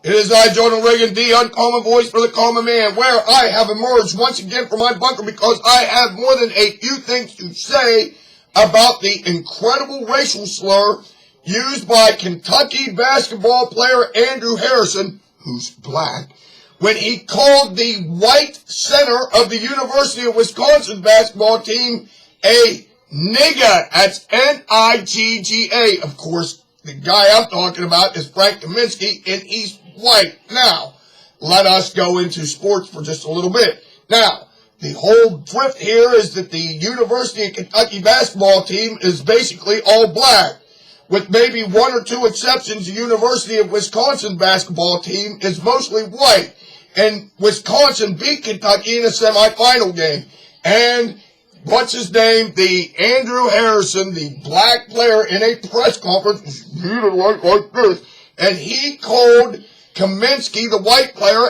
It is I, Jonah Reagan, the uncommon voice for the common man, where I have emerged once again from my bunker because I have more than a few things to say about the incredible racial slur used by Kentucky basketball player Andrew Harrison, who's black, when he called the white center of the University of Wisconsin basketball team a nigga. That's N-I-G-G-A. Of course, the guy I'm talking about is Frank Kaminsky, and he's white. Now, let us go into sports for just a little bit. Now, the whole drift here is that the University of Kentucky basketball team is basically all black. With maybe one or two exceptions, the University of Wisconsin basketball team is mostly white. And Wisconsin beat Kentucky in a semifinal game. And what's his name? The Andrew Harrison, the black player, in a press conference, was muted like this, and he called Kaminsky, the white player,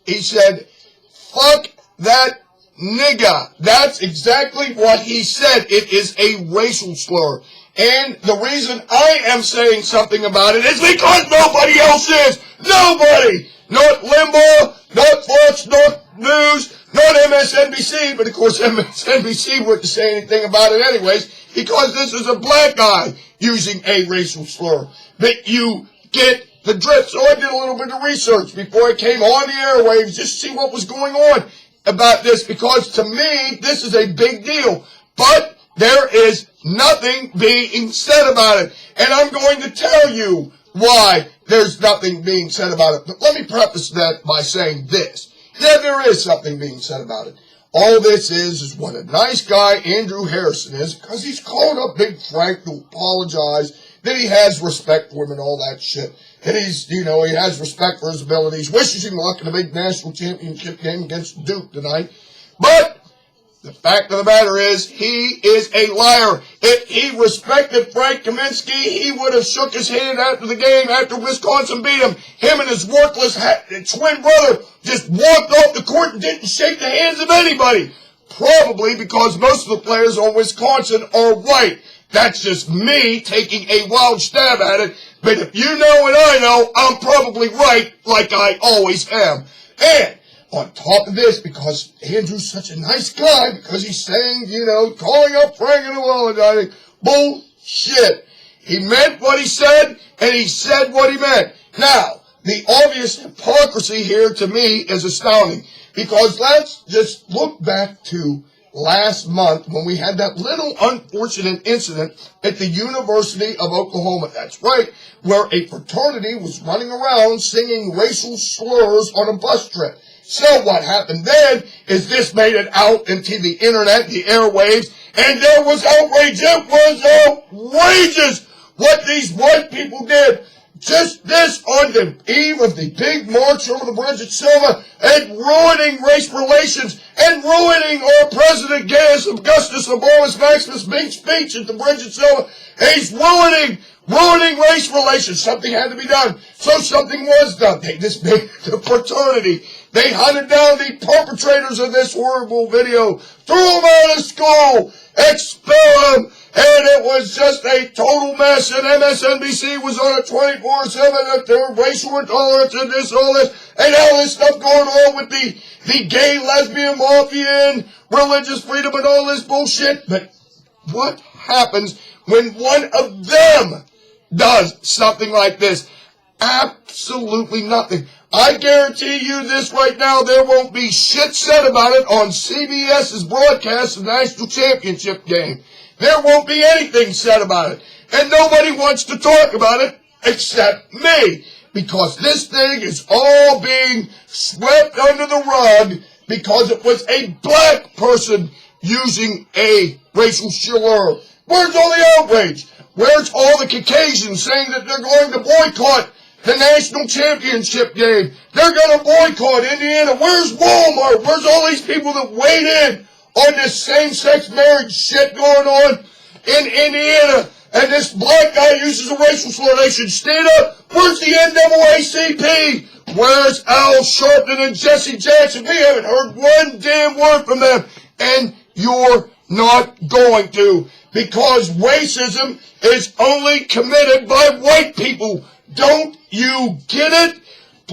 he said, fuck that nigga. That's exactly what he said. It is a racial slur. And the reason I am saying something about it is because nobody else is. Nobody. Not Limbaugh, not Fox, not News, not MSNBC, but of course MSNBC wouldn't say anything about it anyways, because this is a black guy using a racial slur. But you get the drift. So I did a little bit of research before I came on the airwaves just to see what was going on about this, because to me, this is a big deal. But there is nothing being said about it. And I'm going to tell you why there's nothing being said about it. But let me preface that by saying this. Yeah, there is something being said about it. All this is what a nice guy Andrew Harrison is, because he's called up Big Frank to apologize, that he has respect for him and all that shit. And he's, he has respect for his abilities, wishes him luck in the big national championship game against Duke tonight. But the fact of the matter is, he is a liar. If he respected Frank Kaminsky, he would have shook his hand after the game, after Wisconsin beat him. Him and his worthless twin brother just walked off the court and didn't shake the hands of anybody. Probably because most of the players on Wisconsin are white. That's just me taking a wild stab at it. But if you know what I know, I'm probably right, like I always am. And on top of this, because Andrew's such a nice guy, because he's saying, calling up Frank and apologizing, bullshit. He meant what he said, and he said what he meant. Now, the obvious hypocrisy here to me is astounding, because let's just look back to last month when we had that little unfortunate incident at the University of Oklahoma. That's right, where a fraternity was running around singing racial slurs on a bus trip. So what happened then is this made it out into the internet, the airwaves, and there was outrage. It was outrageous what these white people did. Just this on the eve of the big march over the bridge at Selma, and ruining race relations, and ruining our President Gaius Augustus Laborus Maximus' big speech at the bridge at Selma. He's ruining race relations. Something had to be done. So something was done. They disbanded the fraternity. They hunted down the perpetrators of this horrible video, threw them out of school, expelled them, and it was just a total mess. And MSNBC was on it 24/7, that there were racial intolerance and this, all this, and all this stuff going on with the gay, lesbian, mafia, and religious freedom and all this bullshit. But what happens when one of them does something like this? Absolutely nothing. I guarantee you this right now, there won't be shit said about it on CBS's broadcast of the national championship game. There won't be anything said about it. And nobody wants to talk about it except me. Because this thing is all being swept under the rug because it was a black person using a racial slur. Where's all the outrage? Where's all the Caucasians saying that they're going to boycott the national championship game? They're going to boycott Indiana. Where's Walmart? Where's all these people that weighed in on this same-sex marriage shit going on in Indiana? And this black guy uses a racial slur. They should stand up. Where's the NAACP? Where's Al Sharpton and Jesse Jackson? We haven't heard one damn word from them. And you're not going to, because racism is only committed by white people. Don't you get it?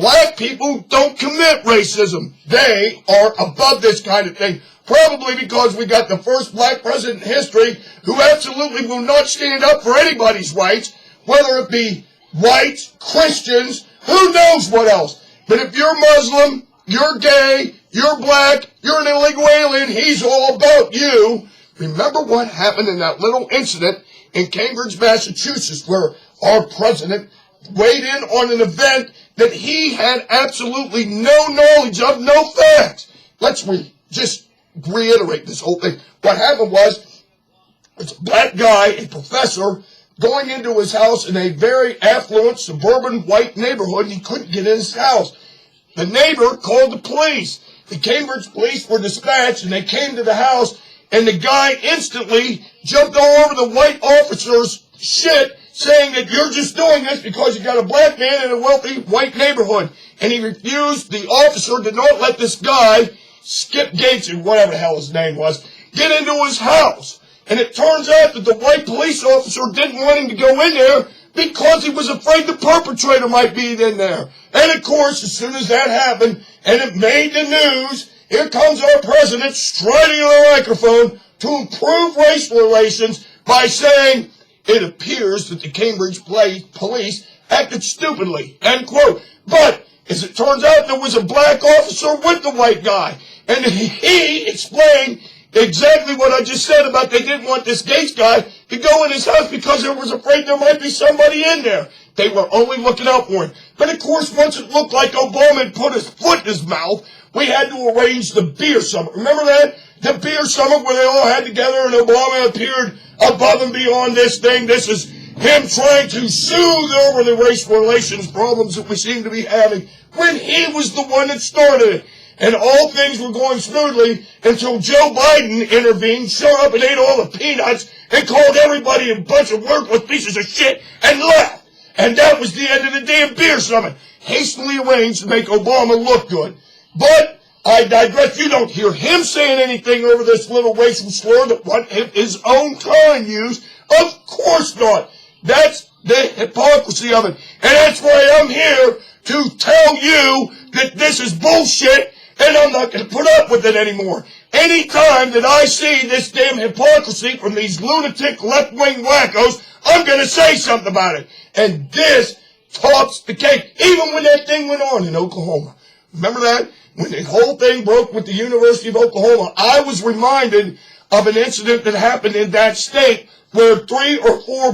black people don't commit racism. They are above this kind of thing. Probably because we got the first black president in history who absolutely will not stand up for anybody's rights, whether it be whites, Christians, who knows what else. But if you're Muslim, you're gay, you're black, you're an illegal alien, he's all about you. Remember what happened in that little incident in Cambridge, Massachusetts, where our president weighed in on an event that he had absolutely no knowledge of, no facts. Let's just reiterate this whole thing. What happened was, it's a black guy, a professor, going into his house in a very affluent suburban white neighborhood, and he couldn't get in his house. The neighbor called the police. The Cambridge police were dispatched, and they came to the house, and the guy instantly jumped all over the white officer's shit, saying that you're just doing this because you got a black man in a wealthy white neighborhood. And he refused. The officer did not let this guy, Skip Gates, or whatever the hell his name was, get into his house. And it turns out that the white police officer didn't want him to go in there because he was afraid the perpetrator might be in there. And of course, as soon as that happened, and it made the news, here comes our president striding on a microphone to improve race relations by saying, it appears that the Cambridge police acted stupidly, end quote. But, as it turns out, there was a black officer with the white guy. And he explained exactly what I just said about they didn't want this Gates guy to go in his house because they was afraid there might be somebody in there. They were only looking out for him. But of course, once it looked like Obama had put his foot in his mouth, we had to arrange the beer summit. Remember that? The beer summit where they all had together and Obama appeared above and beyond this thing. This is him trying to soothe over the race relations problems that we seem to be having when he was the one that started it. And all things were going smoothly until Joe Biden intervened, showed up and ate all the peanuts, and called everybody a bunch of worthless pieces of shit, and left. And that was the end of the damn beer summit, hastily arranged to make Obama look good. But I digress. You don't hear him saying anything over this little racial slur that his own kind used. Of course not. That's the hypocrisy of it. And that's why I'm here to tell you that this is bullshit, and I'm not going to put up with it anymore. Anytime that I see this damn hypocrisy from these lunatic left-wing wackos, I'm going to say something about it. And this tops the cake, even when that thing went on in Oklahoma. Remember that? When the whole thing broke with the University of Oklahoma, I was reminded of an incident that happened in that state where 3 or 4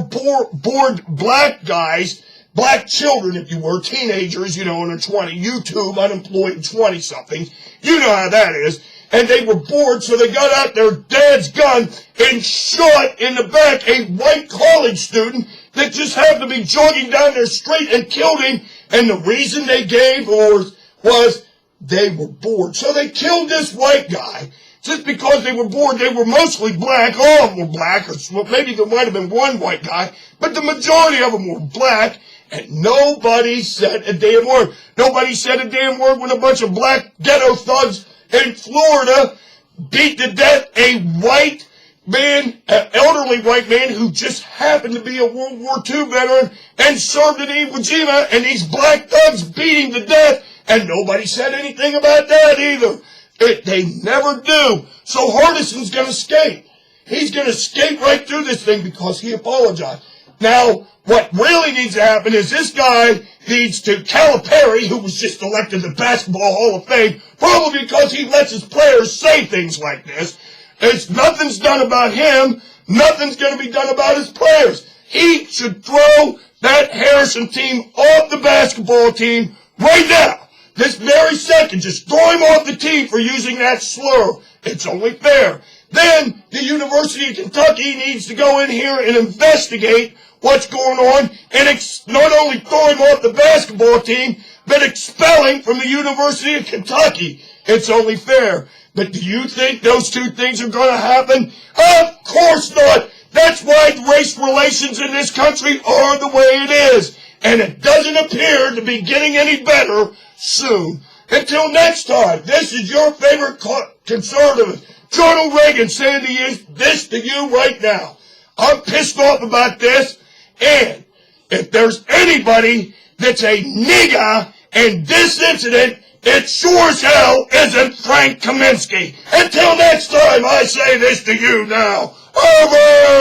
bored black guys, black children, if you were, teenagers, in their 20, YouTube, unemployed 20-somethings, you know how that is, and they were bored, so they got out their dad's gun and shot in the back a white college student that just happened to be jogging down their street and killed him, and the reason they gave was they were bored. So they killed this white guy just because they were bored. They were mostly black. All of them were black, or maybe there might have been one white guy, but the majority of them were black. And nobody said a damn word. Nobody said a damn word when a bunch of black ghetto thugs in Florida beat to death a white man, an elderly white man who just happened to be a World War II veteran and served in Iwo Jima, and these black thugs beat him to death, and nobody said anything about that either. They never do. So Hardison's going to skate. He's going to skate right through this thing because he apologized. Now, what really needs to happen is this guy needs to, Calipari, who was just elected to the Basketball Hall of Fame, probably because he lets his players say things like this. Nothing's done about him. Nothing's going to be done about his players. He should throw that Harrison team off the basketball team right now. This very second, just throw him off the team for using that slur. It's only fair. Then the University of Kentucky needs to go in here and investigate what's going on and not only throw him off the basketball team, but expel him from the University of Kentucky. It's only fair. But do you think those two things are going to happen? Of course not. That's why race relations in this country are the way it is. And it doesn't appear to be getting any better soon. Until next time, this is your favorite conservative, Ronald Reagan, saying this to you right now. I'm pissed off about this, and if there's anybody that's a nigger And this incident, it sure as hell isn't Frank Kaminsky. Until next time, I say this to you now. Over!